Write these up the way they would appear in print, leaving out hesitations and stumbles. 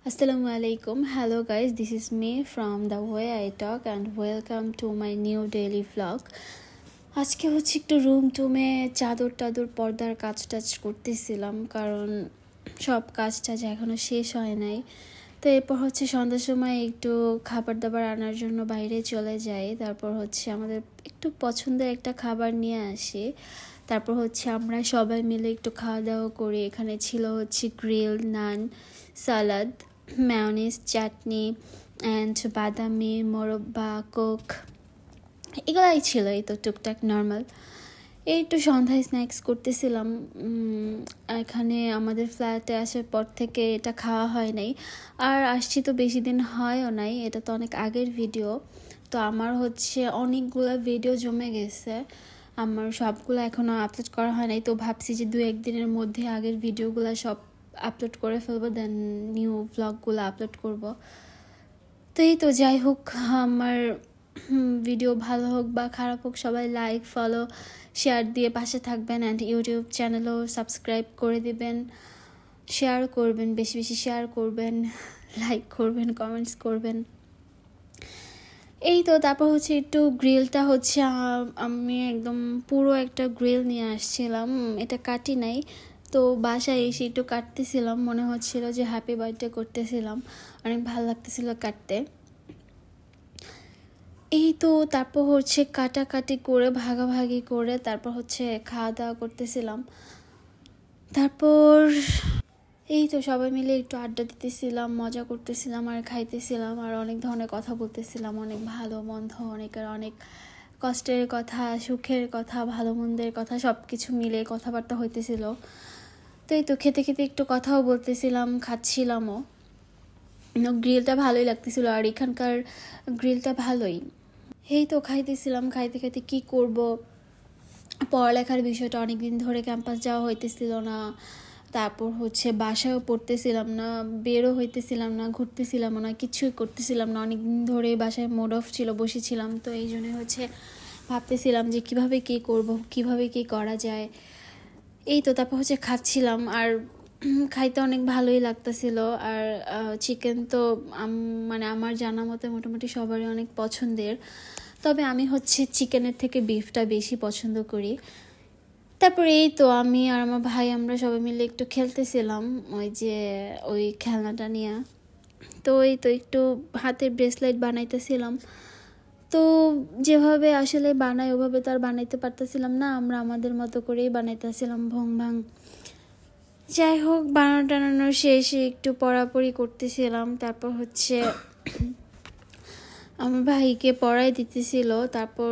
Assalamu alaikum. Hello guys, this is me from The Way I Talk and welcome to my new daily vlog. আজকে একটু room টুমে চাদর পর্দার কাজ টাজ করতেছিলাম, কারণ সব কাজ টাজ এখনো শেষ হয় নাই। তো এরপর সন্ধ্যার সময় একটু খাবার দাবার আনার জন্য বাইরে চলে যাই। তারপর আমাদের একটু পছন্দের একটা খাবার নিয়ে আসি। তারপর আমরা সবাই মিলে একটু খাওয়া দাওয়া করি। এখানে ছিল grill, naan, salad, mayonnaise, chutney and বাদামি, মোরব্বা, কোক, এগুলাই ছিল। এই তো টুকটাক নর্মাল। এই একটু সন্ধ্যায় স্ন্যাক্স করতেছিলাম। এখানে আমাদের ফ্ল্যাটে আসার পর থেকে এটা খাওয়া হয় নাই, আর আসছি তো বেশি দিন হয়ও নাই। এটা তো অনেক আগের ভিডিও, তো আমার অনেকগুলো ভিডিও জমে গেছে। আমার সবগুলো এখনও আপলোড করা হয় নাই, তো ভাবছি যে 2-1 দিনের মধ্যে আগের ভিডিওগুলো সব আপলোড করে ফেলবো, দেন নিউ ভ্লগগুলো আপলোড করব। তো এই তো যাই হোক, আমার ভিডিও ভালো হোক বা খারাপ হোক, সবাই লাইক, ফলো, শেয়ার দিয়ে পাশে থাকবেন। অ্যান্ড ইউটিউব চ্যানেলও সাবস্ক্রাইব করে দিবেন, শেয়ার করবেন, বেশি বেশি শেয়ার করবেন, লাইক করবেন, কমেন্টস করবেন। এই তো তারপর একটু গ্রিলটা আমি একদম পুরো একটা গ্রিল নিয়ে আসছিলাম, এটা কাটি নাই। তো বাসায় এসে একটু কাটতেছিলাম, মনে হচ্ছিল যে হ্যাপি বার্থডে করতেছিলাম, অনেক ভালো লাগতেছিল কাটতে। এই তো তারপর কাটাকাটি করে ভাগাভাগি করে তারপর খাওয়া দাওয়া করতেছিলাম। তারপর এই তো সবাই মিলে একটু আড্ডা দিতেছিলাম, মজা করতেছিলাম আর খাইতেছিলাম, আর অনেক ধরনের কথা বলতেছিলাম, অনেক ভালো মন্দ, অনেক কষ্টের কথা, সুখের কথা, ভালো মন্দের কথা, সব কিছু মিলে কথাবার্তা হইতেছিল। তো এই তো খেতে খেতে একটু কথাও বলতেছিলাম, খাচ্ছিলামও। গ্রিলটা ভালোই লাগতেছিল, আর এখানকার গ্রিলটা ভালোই। এই তো খাইতেছিলাম, খাইতে খাইতে কী করব, পড়ালেখার বিষয়টা অনেকদিন ধরে ক্যাম্পাস যাওয়া হইতেছিল না। তারপর বাসায়ও পড়তেছিলাম না, বেরও হইতেছিলাম না, ঘুরতেছিলাম না, কিছুই করতেছিলাম না। অনেকদিন ধরে বাসায় মুড অফ ছিল, বসেছিলাম। তো এই জন্য ভাবতেছিলাম যে কিভাবে কী করব, কিভাবে কী করা যায়। এই তো তারপর খাচ্ছিলাম, আর খাইতে অনেক ভালোই লাগতেছিল। আর চিকেন তো মানে আমার জানা মতে মোটামুটি সবারই অনেক পছন্দের, তবে আমি চিকেনের থেকে বিফটা বেশি পছন্দ করি। তারপরে এই তো আমি আর আমার ভাই আমরা সবাই মিলে একটু খেলতেছিলাম ওই খেলনাটা নিয়ে। তো এই তো একটু হাতের ব্রেসলেট বানাইতেছিলাম। তো যেভাবে আসলে বানাই ওভাবে তো আর বানাইতে পারতেছিলাম না, আমরা আমাদের মতো করেই বানাইতেছিলাম, ভং ভাং। যাই হোক, বানানোর শেষে একটু পড়াপড়ি করতেছিলাম। তারপর আমার ভাইকে পড়াই দিতেছিল। তারপর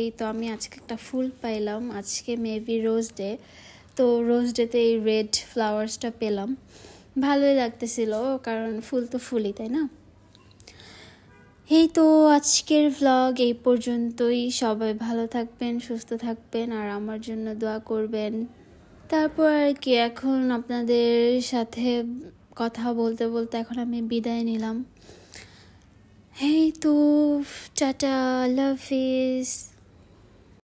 এই তো আমি আজকে একটা ফুল পাইলাম, আজকে মেবি রোজ ডে। তো রোজ ডেতে এই রেড ফ্লাওয়ার্সটা পেলাম, ভালোই লাগতেছিল, কারণ ফুল তো ফুলই, তাই না? এই তো আজকের ভ্লগ এই পর্যন্তই। সবাই ভালো থাকবেন, সুস্থ থাকবেন, আর আমার জন্য দোয়া করবেন। তারপর আর কি, এখন আপনাদের সাথে কথা বলতে বলতে এখন আমি বিদায় নিলাম। এই তো টাটা, আল্লাহ হাফিজ।